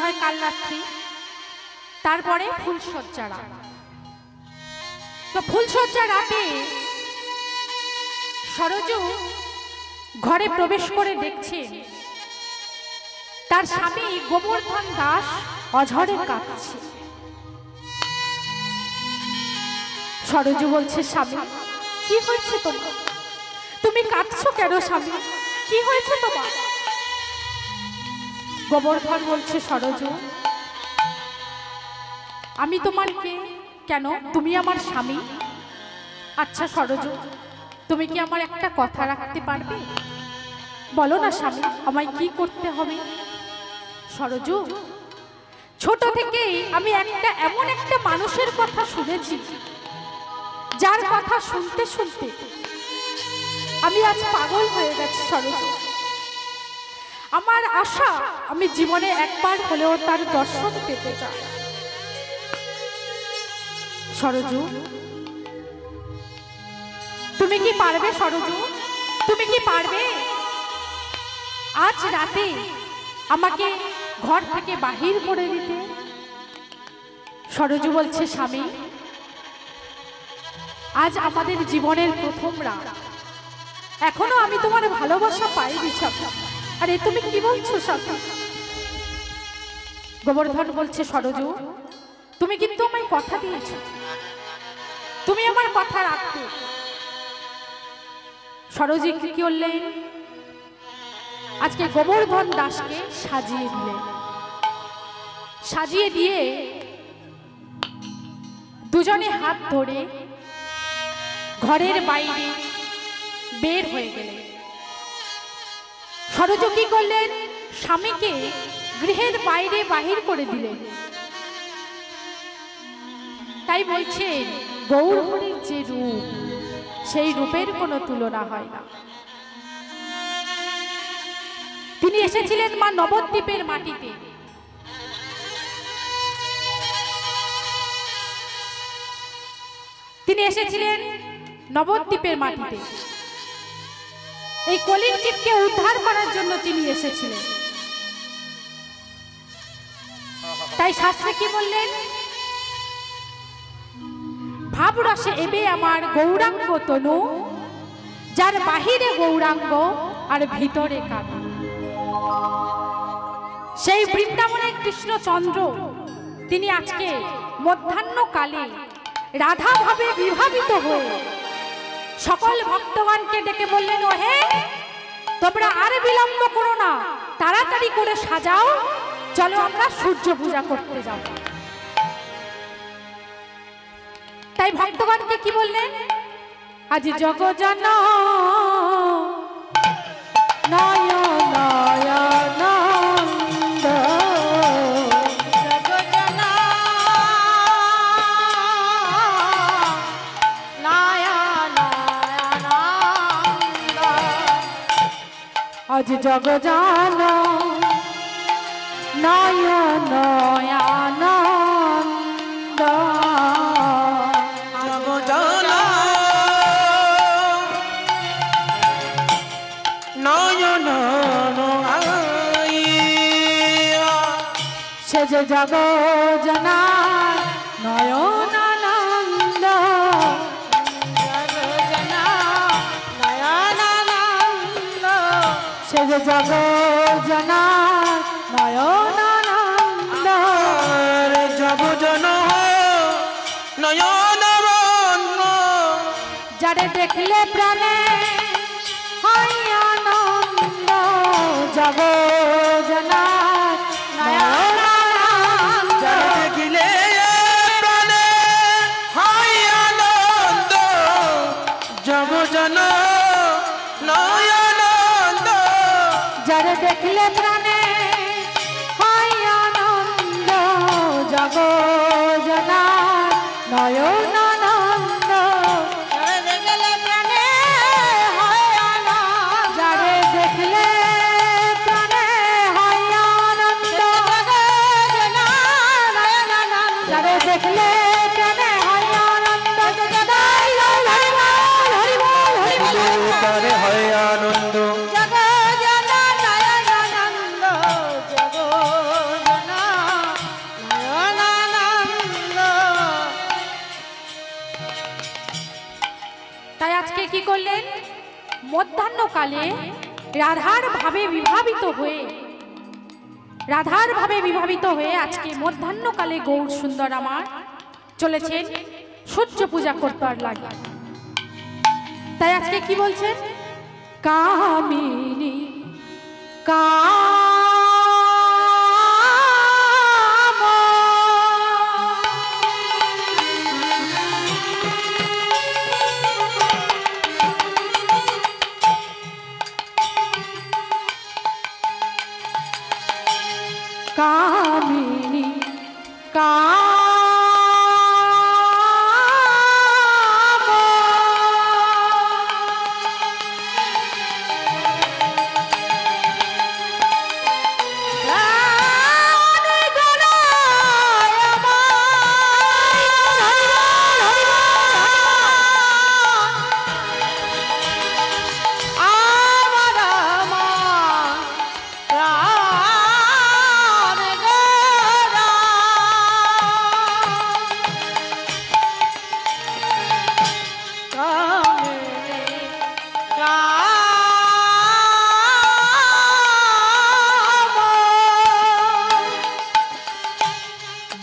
হয় কাল রাত্রি, তারপরে ফুলশয্যা রাত। তো ফুলশয্যা রাতে সরজু ঘরে প্রবেশ করে দেখছে তার স্বামী গোবর্ধন দাস অঝরে কাঁদছে। সরজু বলছে, স্বামী কি হয়েছে তোমার? তুমি কাঁদছো কেন স্বামী? কি হয়েছে তোমার? গোবর্ধন বলছে, সরজু আমি তোমার কে? কেন? তুমি আমার স্বামী। আচ্ছা সরজু, তুমি কি আমার একটা কথা রাখতে পারবে? বলো না স্বামী, আমায় কি করতে হবে? সরজু, ছোট থেকেই আমি এমন একটা মানুষের কথা শুনেছি যার কথা শুনতে শুনতে আমি আজ পাগল হয়ে গেছি। সরজু, আমার আশা আমি জীবনে একবার হলেও তার দর্শন পেতে চাই। সরজু, তুমি কি পারবে? সরজু, তুমি কি পারবে আজ রাতে আমাকে ঘর থেকে বাহির করে দিতে? সরজু বলছে, স্বামী আজ আমাদের জীবনের প্রথম রাত, এখনো আমি তোমার ভালোবাসা পাইনি স্বামী। আরে তুমি কি বলছো স্বামী? গোবর্ধন বলছে, সরজু তুমি কিন্তু আমায় কথা দিয়েছো, তুমি আমার কথা রাখবে। সরজু কি করলেন? আজকে গোবর্ধন দাসকে সাজিয়ে দিলেন। সাজিয়ে দিয়ে দুজনে হাত ধরে ঘরের বাইরে বের হয়ে গেলেন। সরজু কি করলেন? স্বামীকে গৃহের বাইরে বাহির করে দিলেন। তাই বলছেন, গৌরহরির যে রূপ, সেই রূপের কোনো তুলনা হয় না। তিনি এসেছিলেন মা নবদ্বীপের মাটিতে। তিনি এসেছিলেন নবদ্বীপের মাটিতে। এই কলির জীবকে উদ্ধার করার জন্য তিনি এসেছিলেন। তাই শাস্ত্রে কি বললেন? ভাবরসে এবে আমার গৌরাঙ্গ তনু, যার বাহিরে গৌরাঙ্গ আর ভিতরে কানু। সেই বৃন্দাবনের কৃষ্ণচন্দ্র তিনি আজকে মধ্যাহ্নকালে রাধা ভাবে বিভাবিত হয়ে সকল ভক্তগণকে ডেকে বললেন, ও হে, তোমরা আর বিলম্ব করো না, তাড়াতাড়ি করে সাজাও, চলো আমরা সূর্য পূজা করতে যাব। তাই ভক্তগণকে কি বললেন, আজ জগজন নয়নানন্দ আজ জগজন নয়নানন্দ সে যে জগজনা নয়নানন্দ সে যে জগজনা নয়নানন্দ জগজন নয়নানন্দ যারে দেখলে প্রাণে হয় আনন্দ জগজনা নয়নানন্দ দেখিলে প্রাণে হয় আনন্দ জগজন নয়নানন্দ যারে দেখলে প্রাণে হয় আনন্দ জগজনা নয়নানন্দ যারে দেখলে প্রাণে হয় আনন্দ যারে দেখলে প্রাণে হয় আনন্দ তারে হয় আনন্দ তাই আজকে কি করলেন, মধ্যাহ্নকালে রাধার ভাবে বিভাবিত হয়ে আজকে মধ্যাহ্নকালে গৌর সুন্দর আমার চলেছেন সূর্য পূজা করবার লাগে। তাই আজকে কি বলছেন, কামিনী কামিনী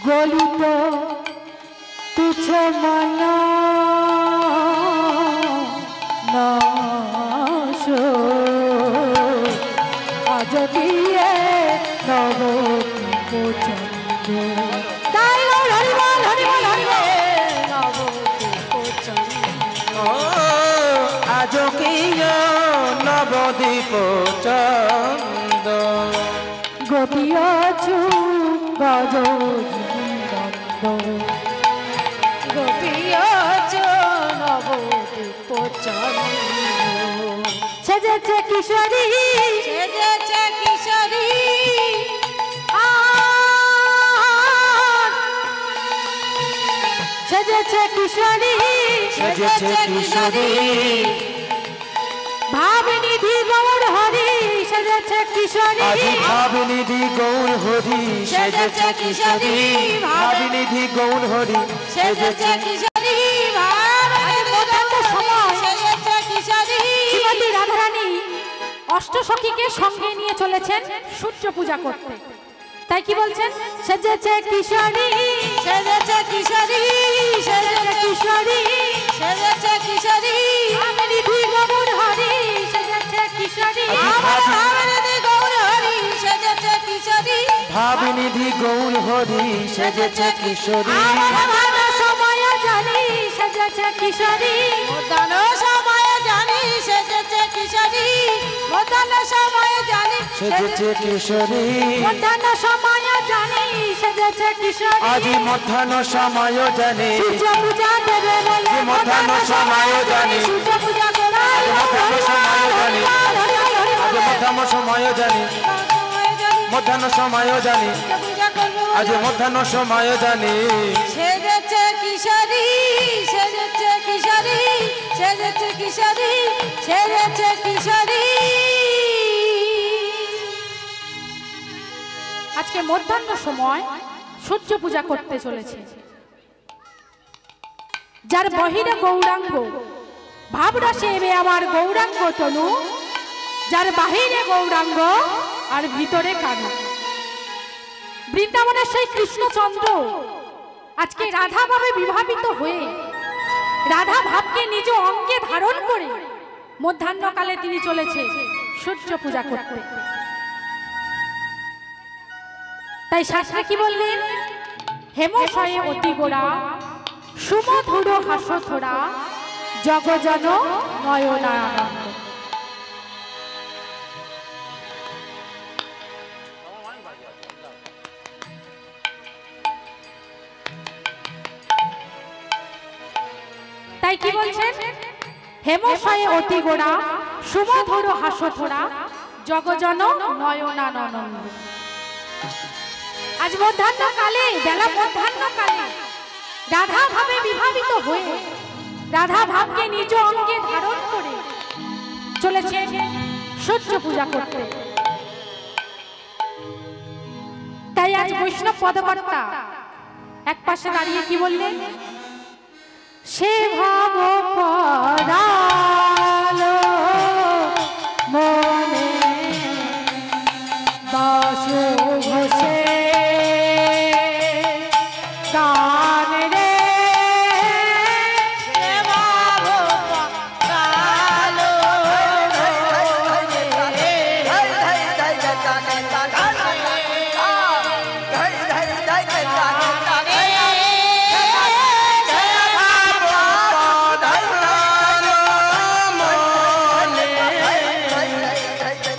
গলিত তুচ্ছ মন নাশ আজ দিয়ে নব পছন্দ আজ কি নবদ্বীপ চন্দ গোপিয়াছু গজ সেজেছে কিশোরী সেজেছে কিশোরী ভাবনিধি গৌর হরি সেজেছে কিশোরী আজি ভাবনিধি গৌর হরি সেজেছে কিশোরী ভাবনিধি গৌর হরি সেজেছে শ্রীমতী রাধারানী অষ্টসখীকে সঙ্গে নিয়ে চলেছেন সূর্য পূজা করতে। তাই কি বলছেন, সেজেছে কিশোরী সেজেছে কিশোরী সেজেছে কিশোরী সেজেছে কিশোরী ভাবনিধি গৌর হরি সেজেছে কিশোরী সময় জানি সেজেছে কিশোরী মধ্যাহ্ন সময় জানি সেজেছে কিশোরী মধ্যাহ্ন সময় জানি সেজেছে কিশোরী মধ্যাহ্ন সময় জানি সেজেছে কিশোরী আজি মধ্যাহ্ন সময় জানি সূর্য পূজা দেবে বলে মধ্যাহ্ন সময় জানি সূর্য পূজা করাই মধ্যাহ্ন সময় জানি আজি মধ্যাহ্ন সময় জানি মধ্যাহ্ন সময় জানি আজ মধ্যাহ্ন সময় জানি সেজেছে কিশোরী সেজেছে কিশোরী সেজেছে কিশোরী সেজেছে কিশোরী আজকে মধ্যাহ্ন সময় সূর্য পূজা করতে চলেছে যার বহিরে গৌরাঙ্গ ভাবরসে এবে আমার গৌরাঙ্গ তনু যার বাহিরে গৌরাঙ্গ আর ভিতরে কানু বৃন্দাবনের সেই কৃষ্ণচন্দ্র আজকে রাধা ভাবে বিভাবিত হয়ে রাধা ভাবকে নিজ অঙ্গে ধারণ করে মধ্যাহ্নকালে তিনি চলেছে সূর্য পূজা করতে তাই শাস্ত্রে কি বললেন হেমশয়ে অতি গোড়া সুমধুর হাসথোরা জগজন নয়নানন্দ তাই কি বলছেন হেমশয়ে অতি গোড়া সুমধুর হাসথোরা জগজন নয়নানন্দ আজ মধ্যাহ্নকালে বেলা মধ্যাহ্নকালে রাধা ভাবে বিভাবিত হয়ে রাধা ভাবকে নিজ অঙ্গে ধারণ করে চলেছে সূর্য পূজা করতে তাই আজ বৈষ্ণব পদকর্তা এক পাশে দাঁড়িয়ে কি বললেন সে ভাব পরালো মনে বাসু ঘোষে গান রে সে ভাব পরালো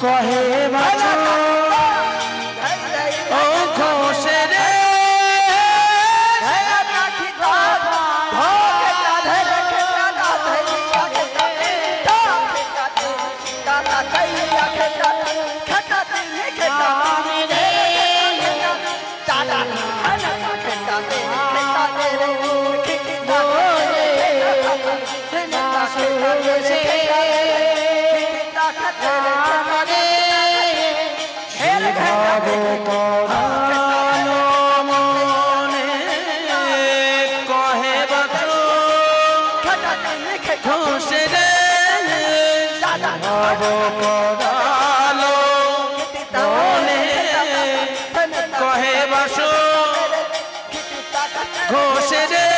কহে বাছো ও ঘোষে রে ঘোষে রে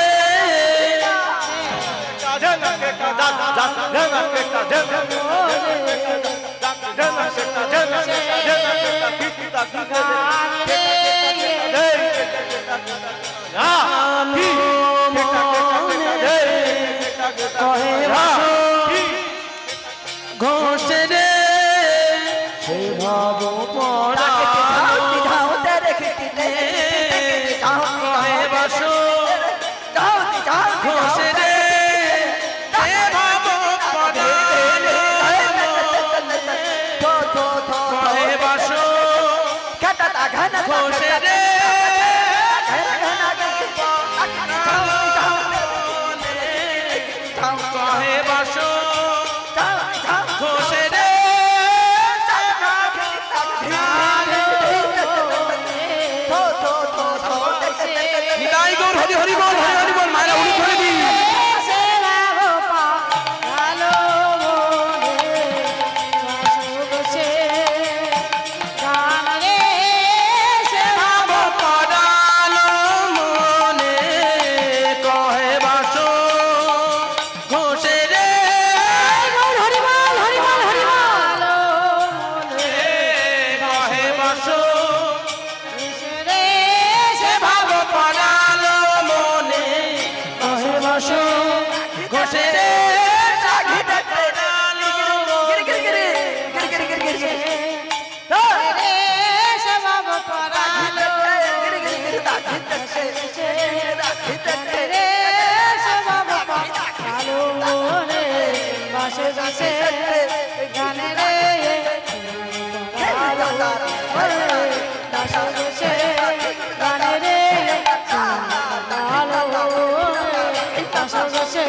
ঘোষে রে সে ভাব ঘোষে রে সে ভাব কহে বাসো ঘোষে রে কহে বাসো ঘোষে রে নিতাই গৌর হরি হরি বল হরি হরি বল মায়েরা উনি করে দি গান রে সে ভাব বাসো রে সে ভাব পড়ালো মনে কহে বাসো ঘষে রে চাঘিতে পড়ালো রে সে বাব পরালো রে সে বাব পরালো রে বাসে বাসে গানে রে পরালো বাসে বাসে গানে রে পরালো বাসে বাসে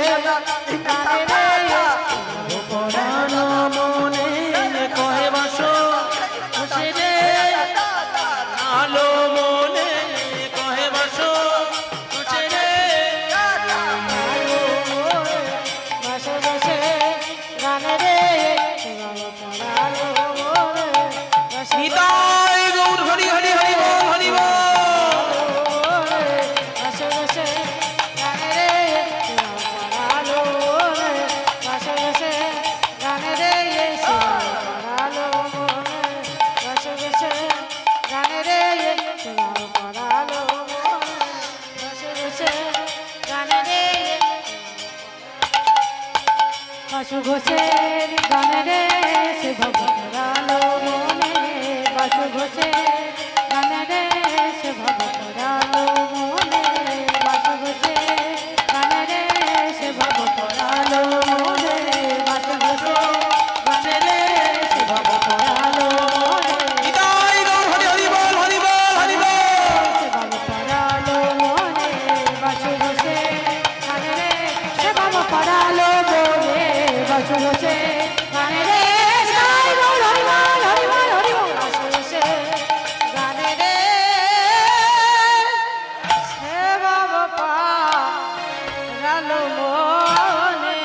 গানে রে পড়ালো মনে কহে বাসো ঘষে রে আলো মনে কহে বাসো ঘষে রে বাসে বাসে গানে রে পরালো বাসে নিতাই গৌর হরি হরি হরি বল হরি বল বাসে বাসে গানে রে পরালো বাসে বাসে গানে রে পরালো বাসে বাসে গানে রে পরালো বাসে বাসে গানে রে বাসু ঘোষের গানে রে সে ভবরালো মনে বাসু ঘোষের গানে রে সে ভবরালো মনে বাসু ঘোষের গানে রে সে ভবরালো মনে বাসু ঘোষের গানে রে সে ভবরালো মনে নিতাই গৌর হরি হরি বল হরি বল হরি বল সে ভবরালো মনে বাসু ঘোষের গানে রে সে ভবরালো মনে বাসু ঘোষের গানে রে জয় গৌর হরি বল হরি বল হরি বল বাসু ঘোষের গানে রে সে ভবরালো মনে।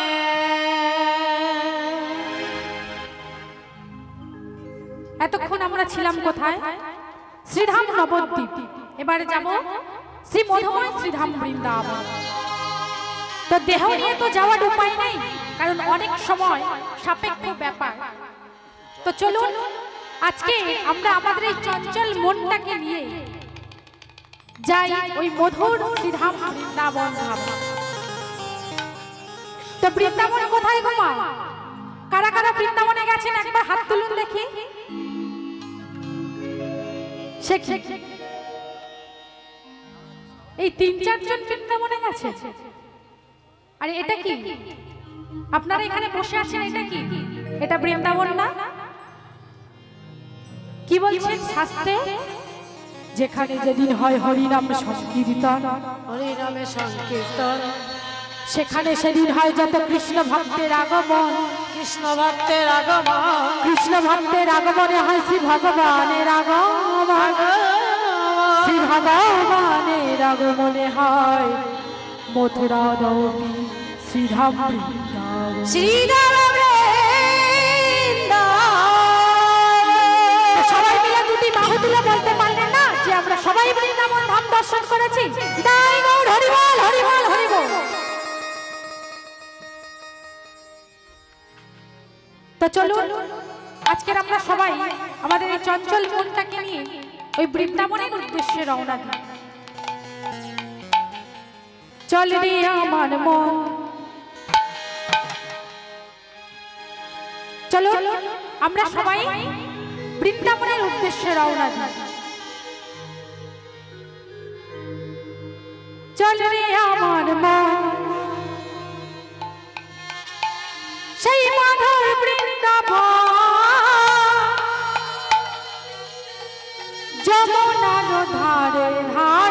এতক্ষণ আমরা ছিলাম কোথায়? শ্রীধাম নবদ্বীপ। এবারে যাব শ্রী মধুময় শ্রীধাম বৃন্দাবন। তো দেহ নিয়ে তো যাওয়ার উপায় নেই, কারণ অনেক সময় সাপেক্ষ ব্যাপার। তো চলুন আজকে আমরা আমাদের এই চঞ্চল মনটাকে নিয়ে যাই ওই মধুর শ্রীধাম বৃন্দাবন ধাম। তো বৃন্দাবন কোথায় গো মা? কারা কারা বৃন্দাবনে গেছেন একবার হাত তুলুন দেখি। এই ৩-৪ জন বৃন্দাবনে গেছে। আরে এটা কি আপনারা এখানে বসে আছেন? এটা কি? এটা বৃন্দাবন না? কি বলছেন শাস্ত্রে? যেখানে যেদিন হয় হরিনাম সংকীর্তন, হরিনামে সংকীর্তন সেখানে সেদিন হয় যত কৃষ্ণ ভক্তের আগমন। কৃষ্ণ ভক্তের আগমন কৃষ্ণ ভক্তের আগমনে হয় শ্রী ভগবানের আগমন। শ্রী ভগবানের আগমনে হয় মথুরা নবী শ্রীধাম বৃন্দাবন। শ্রীরাম সবাই মিলে দুটি বাহু তুলে বলতে পারলেন না যে আমরা সবাই বৃন্দাবন ধাম দর্শন করেছি? জয় গৌর হরি বল হরি বল হরি বল। তো চলুন আজকের আমরা সবাই আমাদের এই চঞ্চল মনটাকে নিয়ে ওই বৃন্দাবনের উদ্দেশ্যে রওনা দিই। চল রে আমার মন, চলো আমরা সবাই বৃন্দাবনের উদ্দেশ্যে রওনা দিই। চল রে আমার মন, সেই মাধব বৃন্দাবন, যমুনার ধারে ধারে